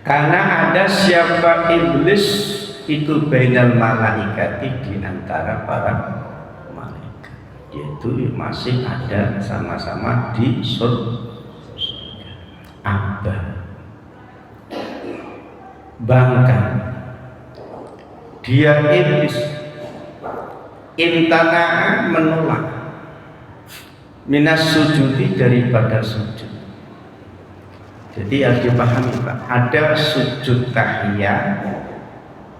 Karena ada siapa iblis itu bainal malaikati, di antara para malaikat, yaitu masih ada sama-sama di surga. Abah, bangkan, dia iblis, intana, menolak, minas sujudi, daripada sujud. Jadi harus dipahami Pak, ada sujud tahiyat,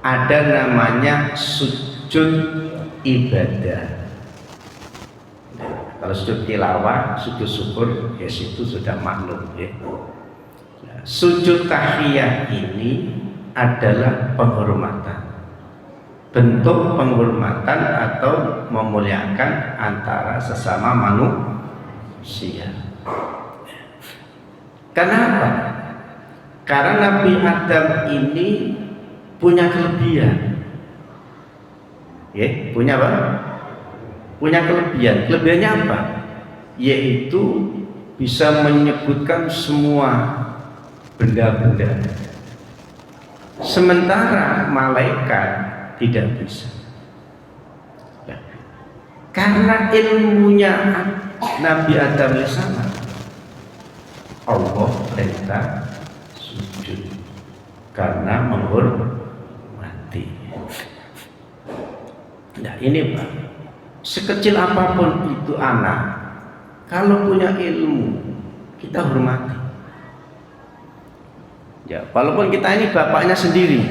ada namanya sujud ibadah. Kalau sujud tilawah, sujud syukur, ya situ sudah maklum ya. Nah, sujud tahiyat ini adalah penghormatan, bentuk penghormatan atau memuliakan antara sesama manusia. Kenapa? Karena Nabi Adam ini punya kelebihan. Ya, punya apa? Punya kelebihan. Kelebihannya apa? Yaitu bisa menyebutkan semua benda-benda. Sementara malaikat tidak bisa. Ya. Karena ilmunya Nabi Adam sama, Allah perintah sujud karena menghormati. Nah ini Pak, sekecil apapun itu anak, kalau punya ilmu kita hormati. Ya, walaupun kita ini bapaknya sendiri,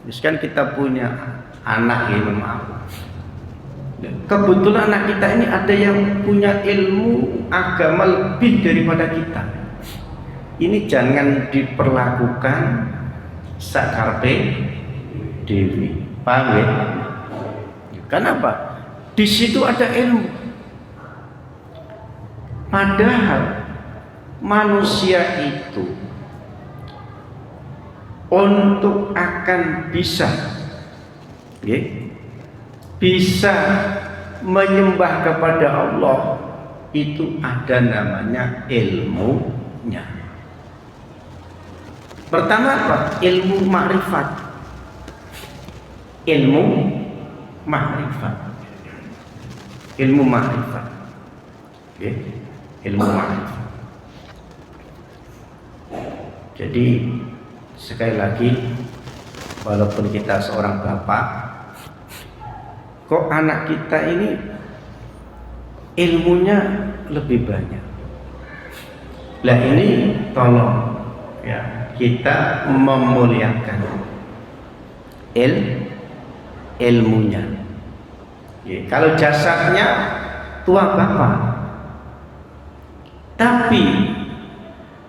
misalkan kita punya anak ya, maaf. Kebetulan anak kita ini ada yang punya ilmu agama lebih daripada kita. Ini jangan diperlakukan sakarpe dewi, paham ya? Kenapa? Di situ ada ilmu. Padahal manusia itu untuk akan bisa bisa menyembah kepada Allah itu ada namanya ilmunya. Pertama apa? Ilmu ma'rifat. Ilmu ma'rifat. Ilmu ma'rifat. Ilmu ma'rifat. Jadi sekali lagi, walaupun kita seorang bapak, kok anak kita ini ilmunya lebih banyak. Lah ini tolong ya, kita memuliakan ilmunya. Ya, kalau jasadnya tua bapak, tapi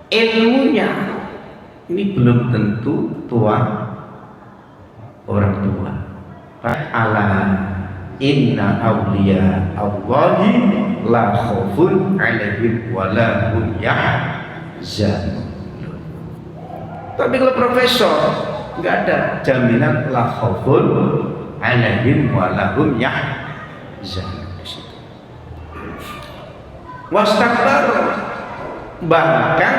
ilmunya ini belum tentu tua orang tua. Ala inna awliya Allahi la khaufun alaihim wa la hum yahzanun. Tapi kalau profesor nggak ada jaminan la khaufun alaihim wa la hum yahzanun di situ. Wastakbar, bahkan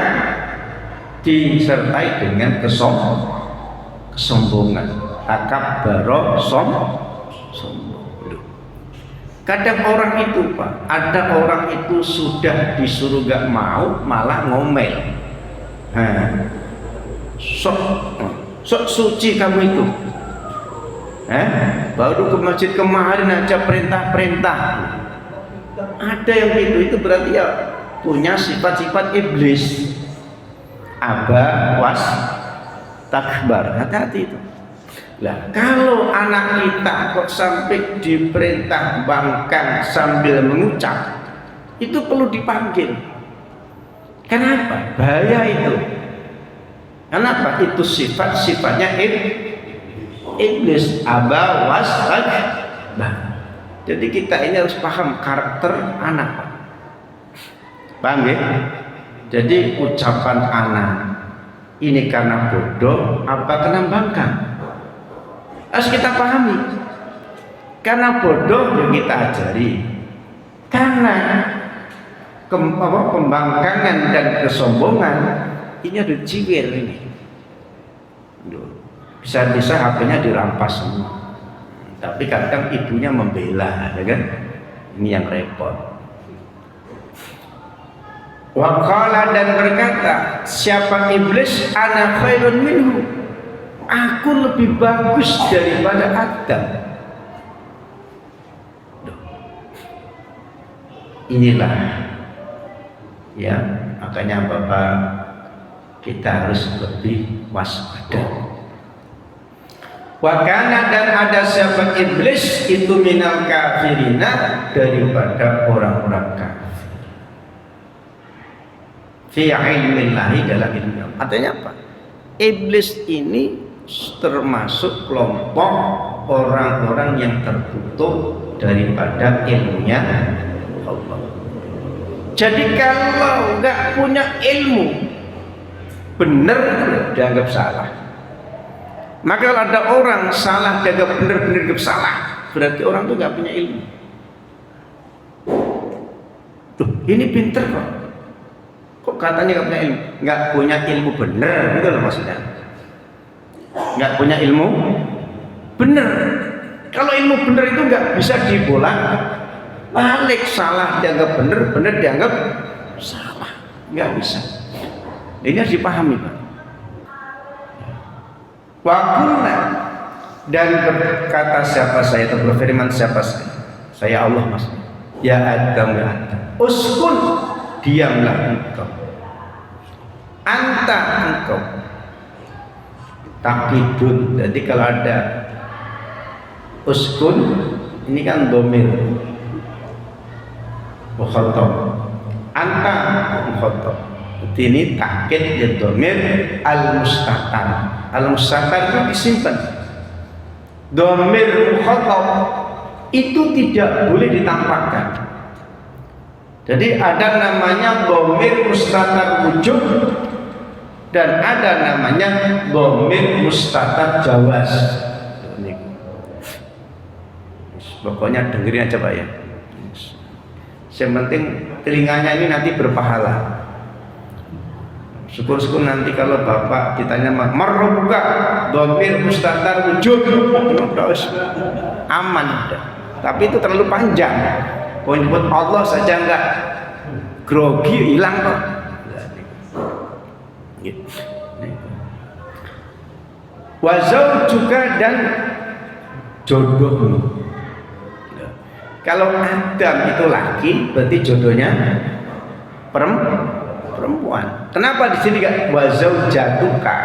disertai dengan kesombongan. Takabbaro, sombong. Kadang orang itu Pak, ada orang itu sudah disuruh gak mau, malah ngomel. Sok suci kamu itu. Baru ke masjid kemarin aja perintah-perintah. Ada yang itu berarti ya punya sifat-sifat iblis. Aba was takbar, hati-hati itu. Lah kalau anak kita kok sampai diperintah bangkang sambil mengucap, itu perlu dipanggil. Kenapa? Bahaya itu. Kenapa? Itu sifatnya iblis. Aba was takbar. Jadi kita ini harus paham karakter anak. Paham ya? Jadi ucapan anak ini karena bodoh apa karena bangkang, harus kita pahami. Karena bodoh yang kita ajari, karena pembangkangan dan kesombongan ini ada ciwir ini. Bisa-bisa HP-nya dirampas semua. Tapi kadang ibunya membela, ya kan? Ini yang repot. Waqala, dan berkata, siapa iblis, ana khairun minhu, aku lebih bagus daripada Adam. Inilah ya, makanya Bapak, kita harus lebih waspada. Wakana, dan ada siapa iblis itu minal kafirina, daripada orang-orang kafir. Fi ilmillahi, dalam ilmu. Artinya apa? Iblis ini termasuk kelompok orang-orang yang tertutup daripada ilmunya Allah. Jadi kalau nggak punya ilmu, benar dianggap salah. Maka kalau ada orang salah dianggap benar-benar dianggap salah, berarti orang itu nggak punya ilmu. Tuh, ini pinter kok. Kok katanya nggak punya ilmu? Nggak punya ilmu bener, gitu loh maksudnya. Nggak punya ilmu bener. Kalau ilmu bener itu nggak bisa dibolak balik, salah dianggap bener, bener dianggap salah, nggak bisa. Ini harus dipahami, Pak. Wakulna, dan berkata siapa saya, atau berfirman siapa saya Allah mas, ya Adam, ya Adam, uskun, diamlah engkau, anta engkau, takidun. Jadi kalau ada uskun, ini kan domir mukhatab, anta mukhatab, ini takid ya domir al-mustatar. Al-mustatar itu disimpan. Domir mukhatab itu tidak boleh ditampakkan. Jadi ada namanya domir mustatar wujud, dan ada namanya domir mustatar jawaz. Pokoknya dengerin aja Pak ya. Yang penting telinganya ini nanti berpahala. Syukur-syukur nanti kalau Bapak ditanya marrobuka domir mustatar wujud, aman udah. Tapi itu terlalu panjang. Kau nyebut Allah saja enggak grogi, hilang kok. Wazau juga, dan jodohmu. Kalau Adam itu laki, berarti jodohnya perempuan. Kenapa di sini enggak wazau jatuka?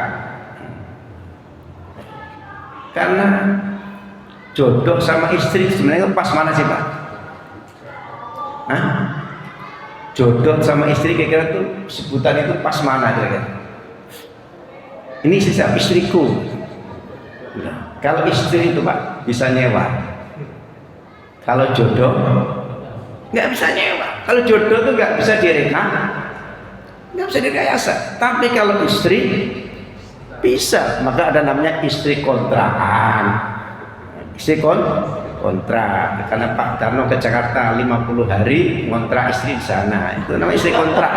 Karena jodoh sama istri sebenarnya pas mana sih Pak? Hah? Jodoh sama istri kira-kira tuh sebutan itu pas mana kira-kira? Ini sisa istriku. Nah, kalau istri itu Pak bisa nyewa. Kalau jodoh nggak bisa nyewa. Kalau jodoh tuh nggak bisa direka, nggak bisa direkayasa. Tapi kalau istri bisa. Maka ada namanya istri kontrakan. Istri kontrak, karena Pak Darno ke Jakarta 50 hari ngontrak istri di sana, itu namanya istri kontrak.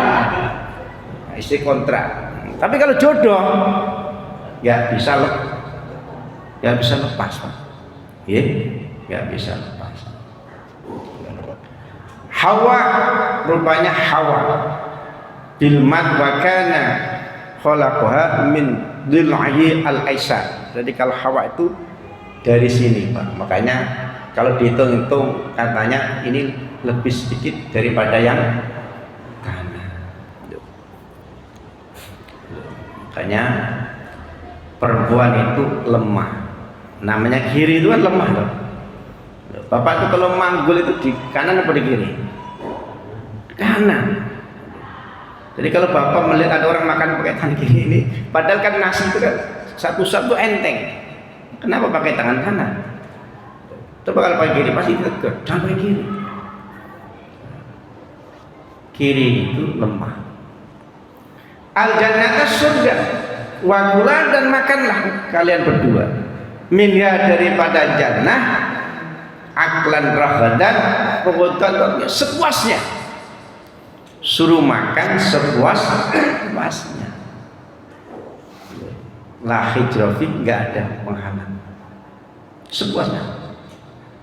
Istri kontrak. Tapi kalau jodoh nggak bisa lepas Pak, ya nggak bisa lepas. Hawa, rupanya Hawa bilmat wakana khalaqaha min dhil'i al-aisar. Jadi kalau Hawa itu dari sini Pak, makanya kalau dihitung-hitung katanya ini lebih sedikit daripada yang kanan. Makanya perempuan itu lemah, namanya kiri itu kan lemah loh. Bapak itu kalau manggul itu di kanan apa di kiri? Di kanan. Jadi kalau Bapak melihat ada orang makan pakai tangan kiri ini, padahal kan nasi itu kan satu-satu enteng. Kenapa pakai tangan kanan? Coba kalau pakai kiri pasti tegak, jangan pakai kiri. Kiri itu lemah. Al-jannata surga, wakula, dan makanlah kalian berdua. Minha, daripada jannah, aklan raghadan, pokoknya sepuasnya. Suruh makan sepuasnya. La hijrafi, nggak ada penghalang. Sepuasnya.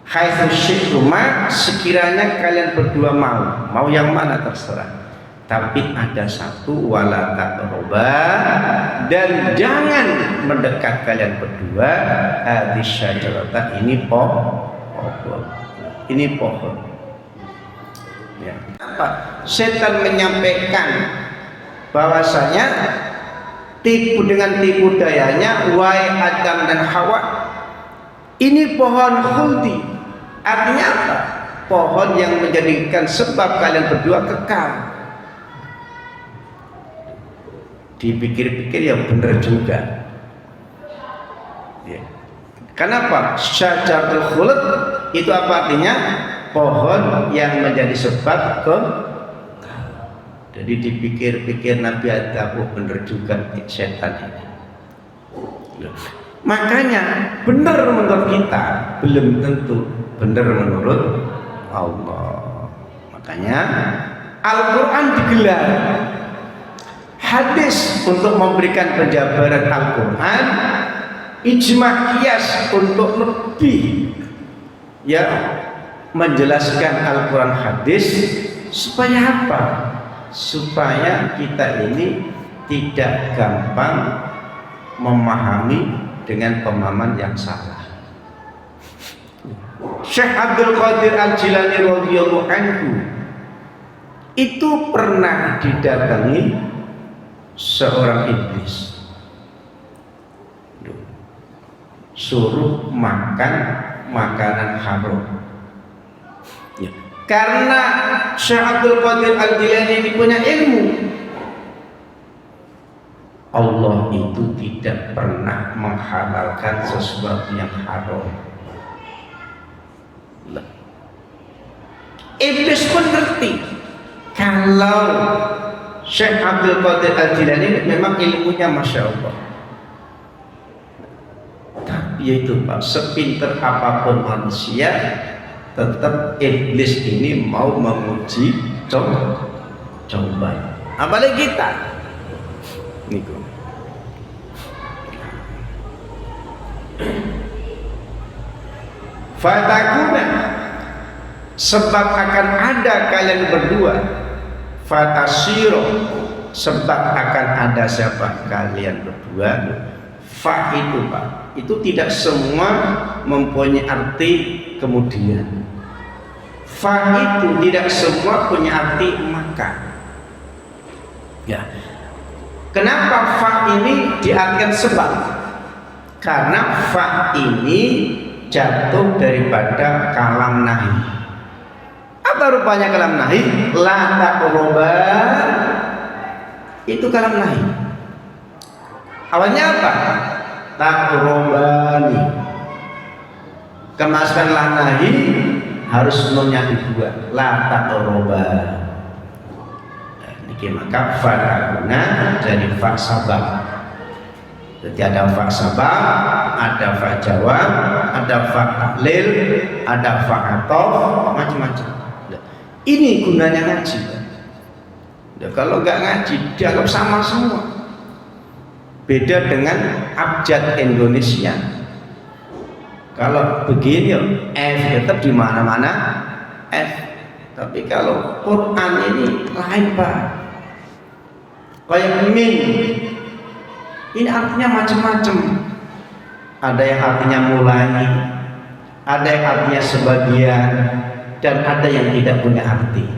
Haitsu syi'tuma, sekiranya kalian berdua mau yang mana terserah. Tapi ada satu, wala taqraba, dan jangan mendekat kalian berdua hadis syajarata, ini pohon. Ini pohon. Ya. Apa? Setan menyampaikan bahwasanya dengan tipu dayanya, wahai Adam dan Hawa, ini pohon khuldi. Artinya apa? Pohon yang menjadikan sebab kalian berdua kekal. Dipikir-pikir ya benar juga. Ya. Kenapa? Syajaratul khuld itu apa artinya? Pohon yang menjadi sebab jadi dipikir-pikir Nabi Adam, benar juga setan ini. Makanya benar menurut kita, belum tentu benar menurut Allah. Makanya Al-Quran digelar hadis untuk memberikan penjabaran Al-Quran, ijma' qiyas untuk lebih ya menjelaskan Al-Quran hadis. Supaya apa? Supaya kita ini tidak gampang memahami dengan pemahaman yang salah. Syekh Abdul Qadir Al-Jilani radhiyallahu anhu itu pernah didatangi seorang iblis, suruh makan makanan haram. Ya. Karena Syekh Abdul Qadir Al-Jilani ini punya ilmu, Allah itu tidak pernah menghalalkan sesuatu yang haram. Iblis pun ngerti kalau Syekh Abdul Qadir Al-Jilani memang ilmunya Masya Allah. Tapi itu Pak, sepinter apapun manusia, tetap iblis ini mau menguji coba. Apalagi kita niku. Fatakuna, sebab akan ada kalian berdua. Fatasiro, sebab akan ada siapa kalian berdua. Fa itu Pak, itu tidak semua mempunyai arti kemudian. Fa itu tidak semua punya arti maka. Ya. Kenapa fa ini diartikan sebab? Karena fa ini jatuh daripada kalam nahi. Apa rupanya kalam nahi? La taqroba, itu kalam nahi. Awalnya apa? Taqrobani. Kemaskan la nahi harus nunnya dibuat. La taqroba. Niki maka fatakuna jadi fa sabab. Jadi ada fa sabab, ada fa jawab, ada fa tahlil, ada fa atof, macam-macam. Ini gunanya ngaji. Ya, kalau nggak ngaji dianggap sama semua. Beda dengan abjad Indonesia. Kalau begini F tetap di mana-mana F. Tapi kalau Quran ini lain Pak. Kayak min. Ini artinya macam-macam. Ada yang artinya mulai, ada yang artinya sebagian, dan ada yang tidak punya arti.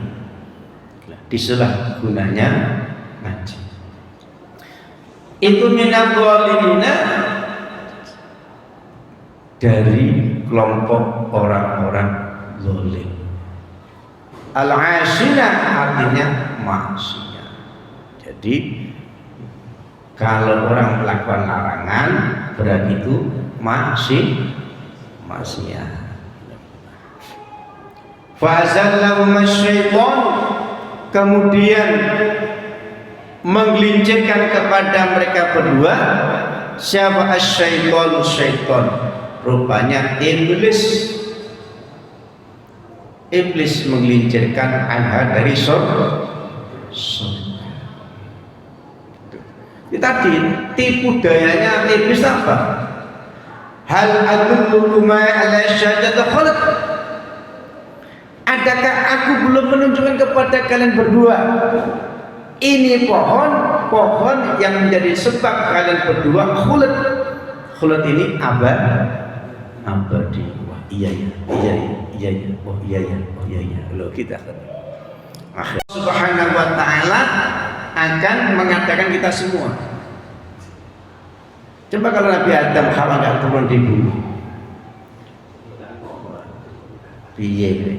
Disitulah gunanya ngaji. Itu minadzalimina, dari kelompok orang-orang zalim. Al-asina artinya maksiat. Jadi kalau orang melakukan larangan berarti itu maksiat. Fazallahum asy-syaitan, kemudian menggelincirkan kepada mereka berdua. Siapa asy-syaitan? Syaitan rupanya iblis. Iblis menggelincirkan anha dari surga. Tadi tipu dayanya iblis apa? Hal adullukum ala syajaratil khuld. Adakah aku belum menunjukkan kepada kalian berdua? Ini pohon yang menjadi sebab kalian berdua khuld. Khuld ini abadi. Wah, iya. Oh iya. Loh kita akhir Subhanahu wa ta'ala akan mengatakan kita semua. Coba kalau Nabi Adam Hawa nggak turun di bumi, piye?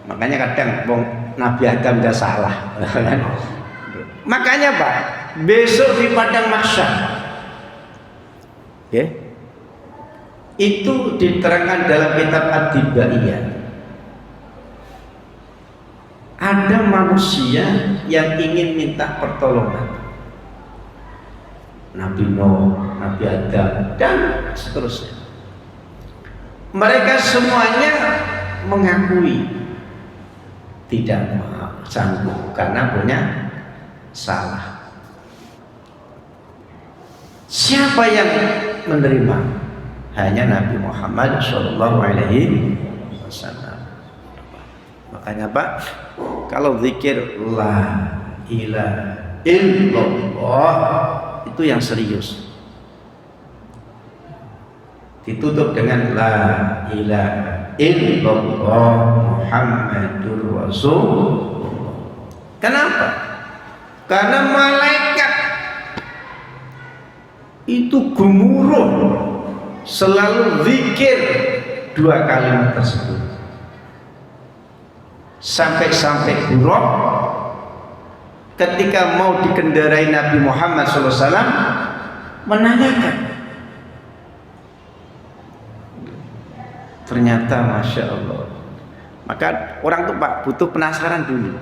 Makanya kadang Nabi Adam nggak salah. Makanya Pak, besok di padang mahsyar, itu diterangkan dalam kitab Ad-Dibaiyah. Ada manusia yang ingin minta pertolongan, Nabi Nuh, Nabi Adam, dan seterusnya. Mereka semuanya mengakui tidak sanggup karena punya salah. Siapa yang menerima? Hanya Nabi Muhammad SAW. Makanya Pak, kalau zikir la ilaha illallah itu yang serius, ditutup dengan la ilaha illallah Muhammadur Rasulullah. Kenapa? Karena malaikat itu gemuruh selalu zikir dua kalimat tersebut. Sampai buruk ketika mau dikendarai Nabi Muhammad SAW menanyakan. Ternyata Masya Allah. Maka orang tuh Pak butuh penasaran dulu.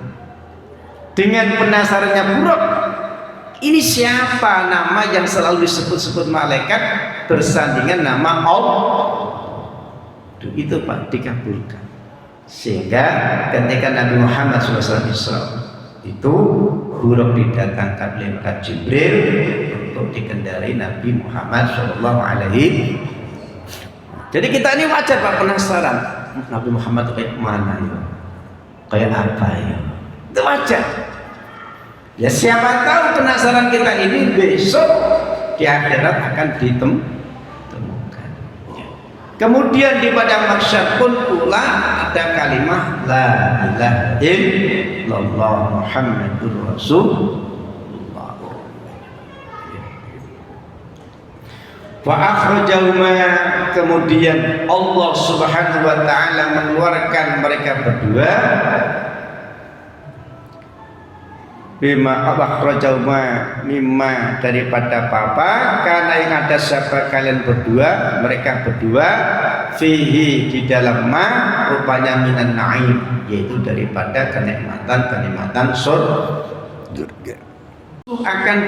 Dengan penasarannya buruk, ini siapa nama yang selalu disebut-sebut malaikat bersandingan nama Allah? Itu Pak dikabulkan. Sehingga ketika Nabi Muhammad SAW itu buruk didatangkan oleh malaikat Jibril untuk dikendarai Nabi Muhammad SAW. Jadi kita ini wajar Pak penasaran, Nabi Muhammad kayak mana ya? Kayak apa ya? Itu wajar. Ya siapa tahu penasaran kita ini besok di akhirat akan ditemukan. Kemudian di padang mahsyar pun pula ada kalimat la ilaha illallah Muhammadur Rasulullah. Wa akhrajahuma, kemudian Allah Subhanahu wa taala mengeluarkan mereka berdua. Bima akhrajahuma mimma, daripada apa? Karena yang ada siapa kalian berdua, mereka berdua fihi, di dalam ma, rupanya minan na'im, yaitu daripada kenikmatan surga. Akan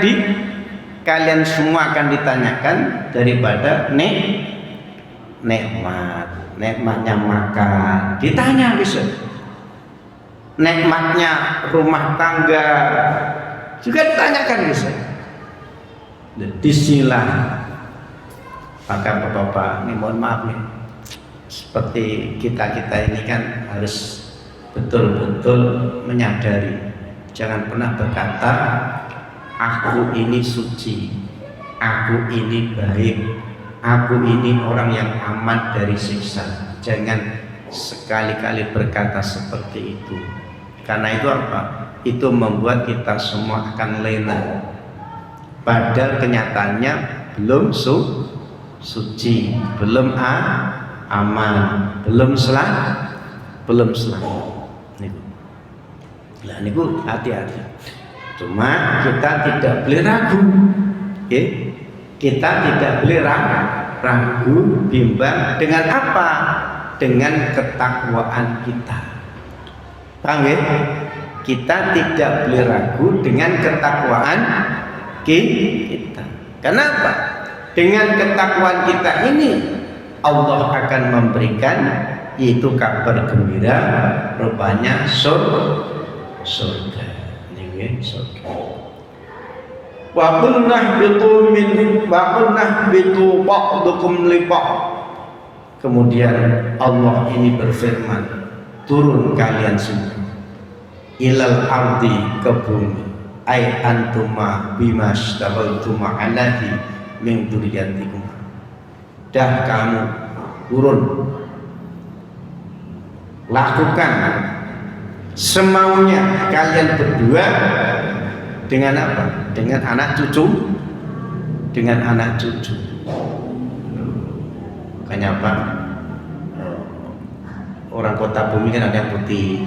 kalian semua akan ditanyakan daripada nikmatnya makan, ditanya besok. Nikmatnya rumah tangga juga ditanyakan bisa. Disinilah maka bapak-bapak, ini mohon maaf nih, seperti kita ini kan harus betul-betul menyadari, jangan pernah berkata aku ini suci, aku ini baik, aku ini orang yang aman dari siksa. Jangan sekali-kali berkata seperti itu. Karena itu apa? Itu membuat kita semua akan lena. Padahal kenyataannya belum suci, belum aman, belum selamat. Nah, niku hati-hati. Cuma kita tidak boleh ragu. Kita tidak boleh ragu, bimbang dengan apa? Dengan ketakwaan kita. Paham ya? Kita tidak boleh ragu dengan ketakwaan kita. Kenapa? Dengan ketakwaan kita ini Allah akan memberikan yaitu kabar gembira, rupanya surga. Wa qulna bitu min wa qulna bitu ba'dukum li ba'd. Kemudian Allah ini berfirman, turun kalian semua ilal ardi, ke bumi, ai antuma bimastaghaltuma alaihi min dzurriyyatikum. Dah kamu turun, lakukan semaunya kalian berdua dengan apa? Dengan anak cucu, dengan anak cucu. Makanya apa? Orang kota bumi kan ada yang putih,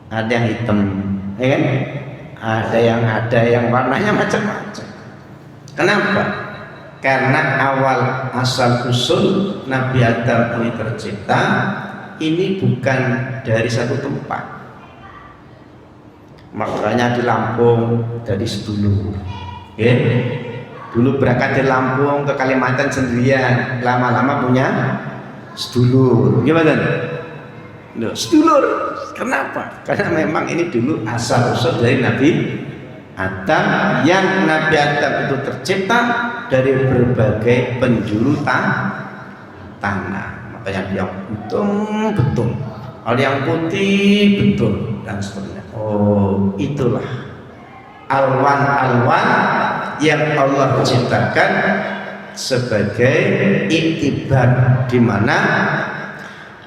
ada yang hitam, ya kan? Ada yang warnanya macam-macam. Kenapa? Karena awal asal usul Nabi Adam ini tercipta ini bukan dari satu tempat. Makanya di Lampung dari sedulur, ya. Dulu berangkat dari Lampung ke Kalimantan sendirian, lama-lama punya sedulur, gimana? Sedulur, kenapa? Karena memang ini dulu asal usul dari Nabi Adam, yang Nabi Adam itu tercipta dari berbagai penjuru tanah. Makanya yang hitam betul, ada yang putih betul, dan seterusnya. Oh, itulah alwan-alwan yang Allah ciptakan sebagai iktibar, di mana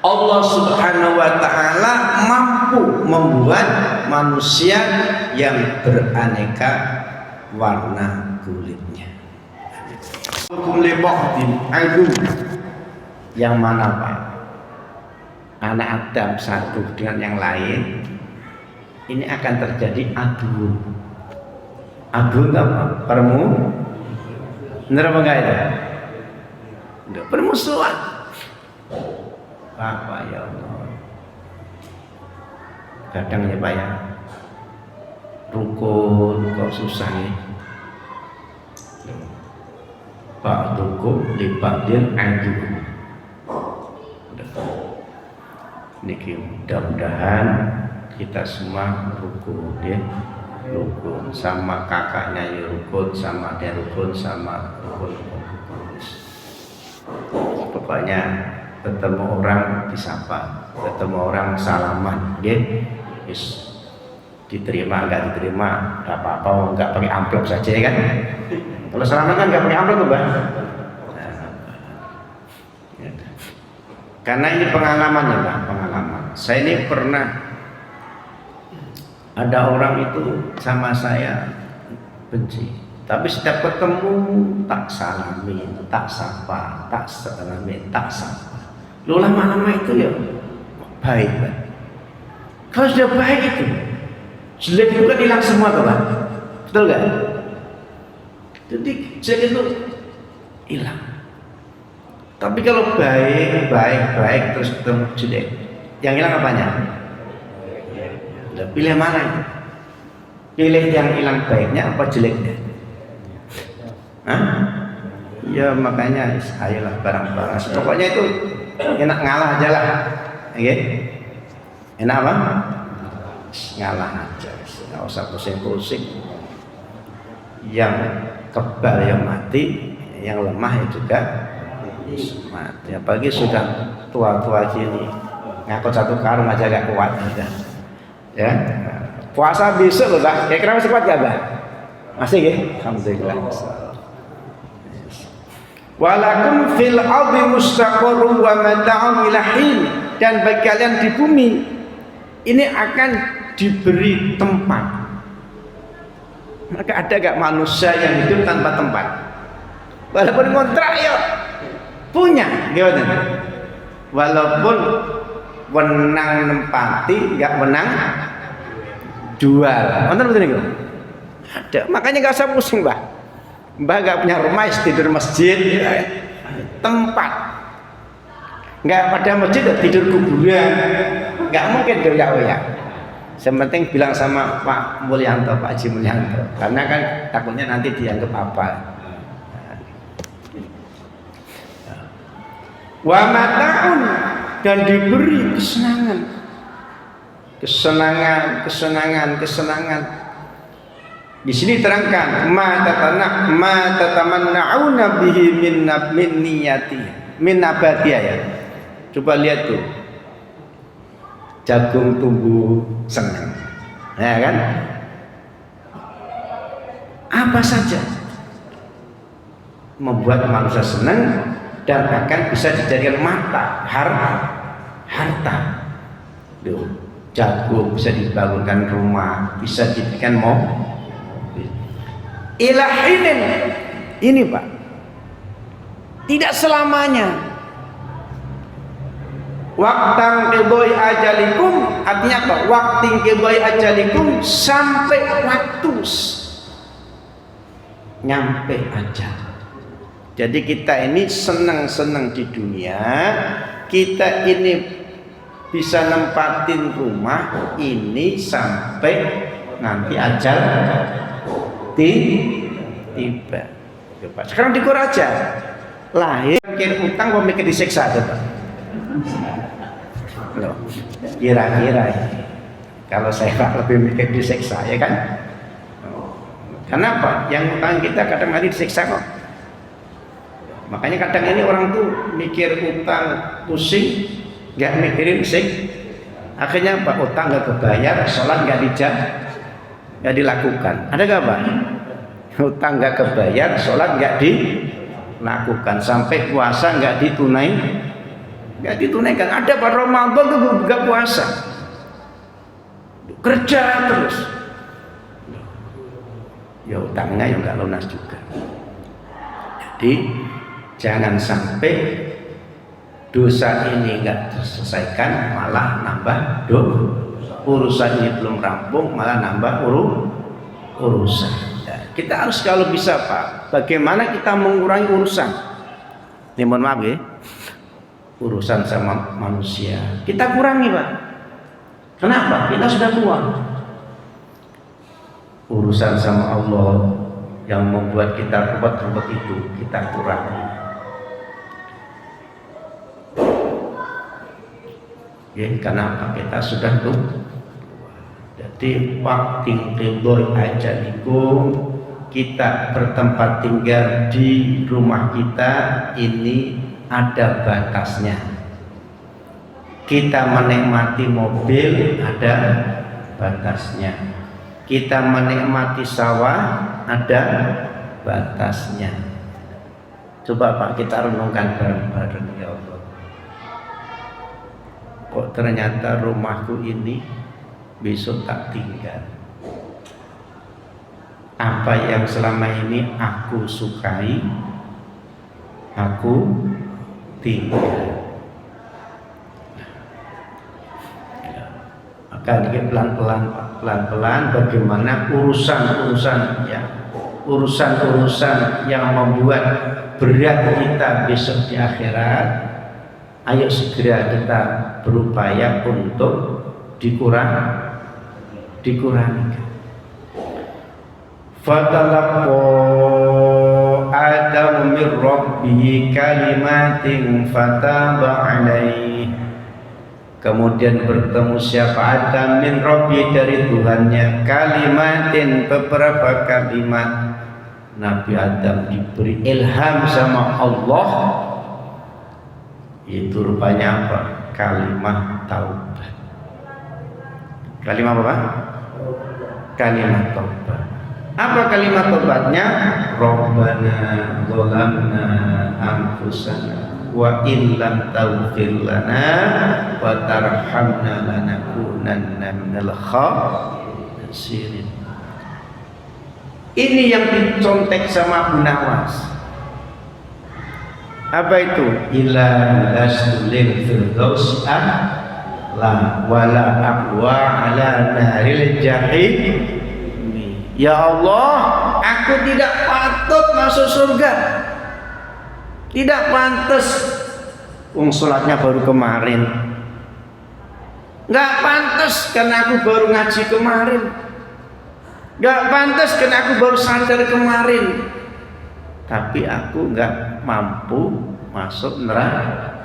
Allah Subhanahu wa taala mampu membuat manusia yang beraneka warna kulitnya. Hukum leboktin agung, yang mana Pak? Anak Adam satu dengan yang lain ini akan terjadi adu. Adu apa? Bener apa enggak itu? Permusuhan. Apa ya Allah? Kadang ya Pak ya, rukun kok susah nih. Pak rukun libatin adu. Niki mudah-mudahan kita semua rukun ya, rukun sama kakaknya ya rukun, sama dia rukun, sama rukun. Pokoknya ketemu orang disapa, ketemu orang salaman, ya, yes. Diterima nggak diterima, nggak apa-apa, nggak pakai amplop saja ya kan? Kalau salaman kan nggak pakai amplop tuh Bang. Karena ini pengalamannya Bang, pengalaman. Saya ini pernah ada orang itu sama saya benci, tapi setiap ketemu tak salamin, tak sapa, tak salamin, tak sapa. Lo lama-lama itu ya baik, Pak. Kalau sudah baik itu, jelek itu kan hilang semua tuh Pak. Betul nggak? Jadi jelek itu hilang. Tapi kalau baik terus ketemu jelek, yang hilang apanya? Pilih mana itu? Pilih yang hilang baiknya apa jeleknya? Hah? Ya makanya ayolah barang-barang. Pokoknya itu enak ngalah aja lah. Oke? Enak apa? Ngalah aja. Nggak usah pusing-pusing. Yang kebal yang mati, yang lemah ya juga mati. Apalagi sudah tua-tua gini, ngakut satu karung aja gak kuat gitu. Ya, puasa besok loh Pak. Kira-kira masih kuat gak Pak? Masih ya? Alhamdulillah. Walakum fil ardi mustaqarrun wa mata'un ila hin, dan bagi kalian di bumi ini akan diberi tempat. Maka ada gak manusia yang hidup tanpa tempat? Walaupun kontrak ya punya, gimana? Walaupun wenang nempati, gak menang jual. Betul betul nih, ada. Makanya gak usah pusing Mbah. Mbah gak punya rumah, tidur masjid, ya. Tempat. Gak pada masjid tidur kuburan. Gak mungkin goyak-goyak. Sementing bilang sama Pak Mulyanto, Pak Haji Mulyanto. Karena kan takutnya nanti dianggap apa. Wa mata'un, dan diberi kesenangan. Di sini terangkan ma tatamanna'una bihi min niyati min nabatia ya. Coba lihat tuh. Jagung tumbuh senang. Ya kan? Apa saja membuat manusia senang dan akan bisa dijadikan harta. Duh, jagung bisa dibangunkan rumah, bisa dibikin mobil. Ilahinin ini Pak, tidak selamanya. Waktang keboi ajalikum artinya apa? Wakting keboi ajalikum sampai waktu nyampe aja. Jadi kita ini senang-senang di dunia, kita ini bisa nempatin rumah ini sampai nanti ajal tiba. Sekarang dikur aja. Lahir mikir utang kok mikir disiksa Pak. Loh, kira-kira kalau saya lebih mikir disiksa ya kan? Kenapa? Yang utang kita kadang hari disiksa kok. Makanya kadang ini orang tuh mikir utang pusing, nggak mikirin akhirnya Pak utang nggak kebayar, sholat nggak dilakukan. Ada nggak Pak? Utang nggak kebayar, sholat nggak dilakukan, sampai puasa nggak ditunaikan. Ada Pak Ramadan tuh nggak puasa, kerja terus. Ya utangnya ya nggak lunas juga. Jadi jangan sampai dosa ini nggak terselesaikan malah nambah urusan ini belum rampung malah nambah urusan. Ya, kita harus kalau bisa Pak, bagaimana kita mengurangi urusan? Ini mohon maaf ya, urusan sama manusia kita kurangi Pak. Kenapa? Kita sudah tua. Urusan sama Allah yang membuat kita ruwet itu kita kurangi. Ya, kenapa? Kita sudah tuh. Jadi wakting ridho ajalikum, kita bertempat tinggal di rumah kita ini ada batasnya. Kita menikmati mobil ada batasnya. Kita menikmati sawah ada batasnya. Coba Pak kita renungkan bareng-bareng ya Allah. Kok ternyata rumahku ini besok tak tinggal. Apa yang selama ini aku sukai, aku tinggal. Maka ini pelan-pelan bagaimana urusan-urusan yang membuat berat kita besok di akhirat, ayo segera kita berupaya untuk dikurangi. Fatalaqqa Adam min rabbih kalimatin fataba alaihi. Kemudian bertemu siapa Adam min Rabbi dari Tuhannya kalimatin beberapa kalimat. Nabi Adam diberi ilham sama Allah, itu rupanya apa? Kalimat taubat. Kalimat apa? Kalimat taubat. Apa kalimat taubatnya? Rabbana zalamna anfusana wa in lam taghfir lana wa tarhamna lanakunanna minal khasirin. Ini yang dicontek sama Abu Nawas. Apa itu? Ila lasdulil firdaus la wala aqwa ala naril jahim. Ya Allah, aku tidak patut masuk surga. Tidak pantas. Sholatnya baru kemarin. Nggak pantas karena aku baru ngaji kemarin. Nggak pantas karena aku baru sadar kemarin. Tapi aku nggak mampu masuk neraka.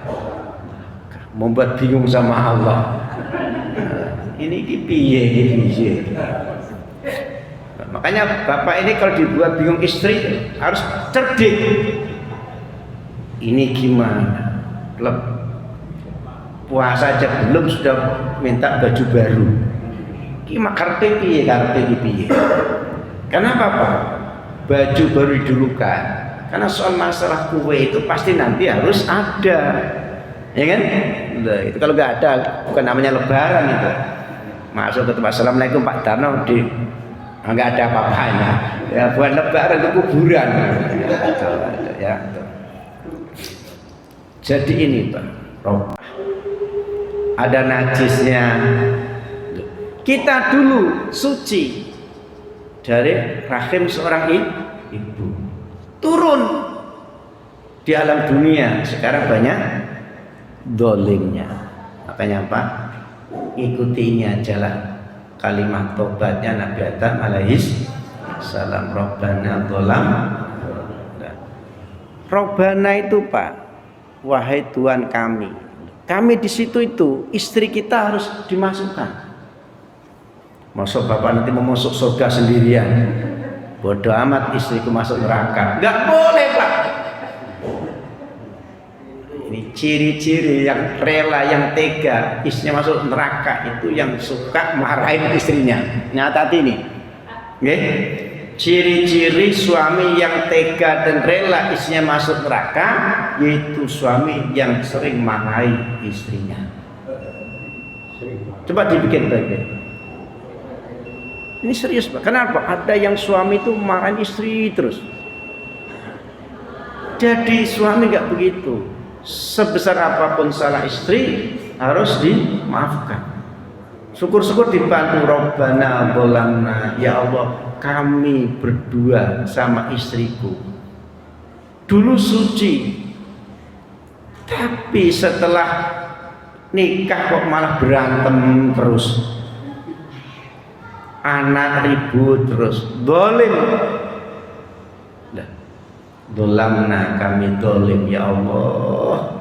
Membuat bingung sama Allah. Ini piye. Makanya bapak ini kalau dibuat bingung istri harus cerdik. Ini gimana? Puasa aja belum sudah minta baju baru. Ki karepe piye, karepe piye? Kenapa Pak? Baju baru didulukan. Karena soal masalah kue itu pasti nanti harus ada. Ya kan? Nah, itu kalau nggak ada bukan namanya lebaran itu. Masuk ke tempat assalamualaikum Pak Darno di nggak ada apa-apanya. Ya bukan lebaran itu kuburan. Ya. Jadi ini Pak, ada najisnya. Kita dulu suci dari rahim seorang ibu, turun di alam dunia. Sekarang banyak dolimnya. Makanya apa? Ikuti ini aja lah kalimat tobatnya Nabi Adam alaihis salam. Robbana dolam. Robbana itu Pak, wahai Tuhan kami. Kami di situ itu istri kita harus dimasukkan. Masuk bapak nanti mau masuk surga sendirian. Bodoh amat istriku masuk neraka. Nggak boleh Pak. Ini ciri-ciri yang rela, yang tega istrinya masuk neraka itu yang suka marahin istrinya. Nyatat ini. Okay? Ciri-ciri suami yang tega dan rela istrinya masuk neraka yaitu suami yang sering marahi istrinya. Coba dibikin baik-baik. Ini serius Pak. Kenapa? Ada yang suami itu marahin istri terus. Jadi suami nggak begitu. Sebesar apapun salah istri harus dimaafkan. Syukur-syukur dibantu. Robbana bolamna, ya Allah kami berdua sama istriku dulu suci, tapi setelah nikah kok malah berantem terus. Anak ribut terus, dolim. Dolamna, kami dolim ya Allah.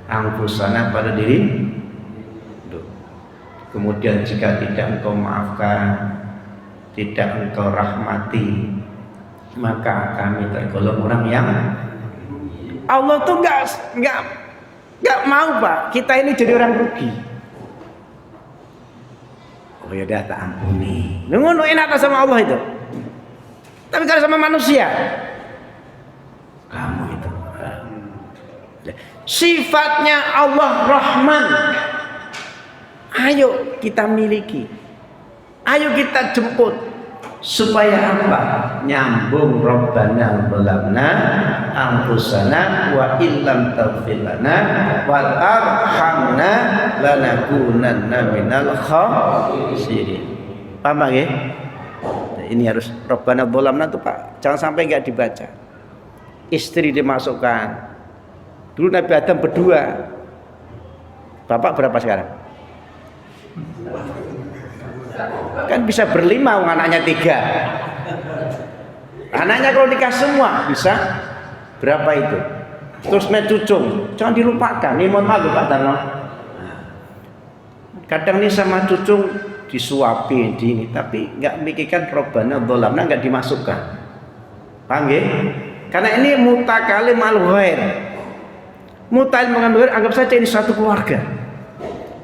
Angkusana pada diri. Kemudian jika tidak engkau maafkan, tidak engkau rahmati, maka kami tergolong orang yang Allah tuh nggak mau Pak. Kita ini jadi orang rugi. Oh ya udah tak ampuni. Ngono enak sama Allah itu. Tapi kalau sama manusia, kamu itu sifatnya Allah Rahman. Ayo kita miliki. Ayo kita jemput. Supaya apa? Nyambung Rabbana zalamna anfusana wa illam taghfir lana wa tarhamna lanakunanna minal khasirin. Paham nggih? Ini harus Rabbana zalamna itu Pak, jangan sampai enggak dibaca. Istri dimasukkan. Dulu Nabi Adam berdua. Bapak berapa sekarang? Kan bisa berlima, anaknya 3. Anaknya kalau nikah semua bisa berapa itu? Terus cucung, jangan dilupakan. Ini mohon maaf Pak Tarno. Kadang nih sama cucung disuapin di ini, tapi nggak mikirkan Rabbana zalamna, nggak dimasukkan. Paham nggih? Karena ini mutakalim al ghair. Mutakalim al ghair, anggap saja ini satu keluarga.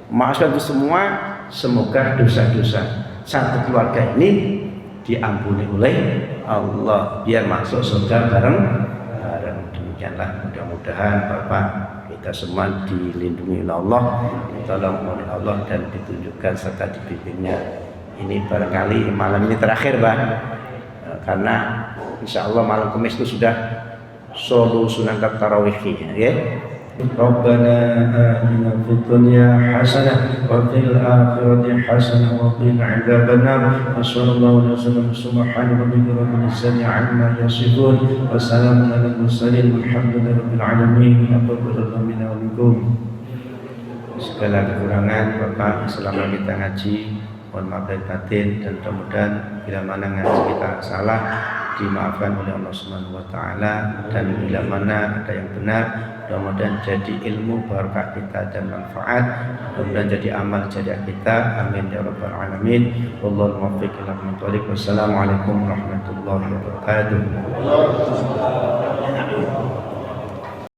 Maafkan itu semua, semoga dosa-dosa satu keluarga ini diampuni oleh Allah biar masuk surga bareng-bareng. Demikianlah, mudah-mudahan Bapak kita semua dilindungi oleh Allah, ditolong oleh Allah dan ditunjukkan serta dibimbingnya. Ini barangkali malam ini terakhir Pak, karena insya Allah malam Kamis itu sudah solo sunan tarawih ya. Rabbana atina fid dunya hasanah wa fil akhirati hasanah wa qina adzabannar. Wassallallahu alaihi wasallam. Subhana rabbika rabbil izzati amma yasifun wa salamun alal mursalin walhamdulillahi rabbil alamin. Taqabbal minna wa minkum. Segala kekurangan Bapak selama kita ngaji mohon maaf lahir batin, dan mudah-mudahan bila mana ngaji kita salah dimaafkan oleh Allah Subhanahu wa taala, dan bila mana ada yang benar mudah-mudahan jadi ilmu berkah kita dan manfaat, mudah-mudahan jadi amal jariah kita. Amin ya rabbal alamin. Wallahu muwaffiq ila aqwamit thoriq. Wassalamualaikum warahmatullahi wabarakatuh.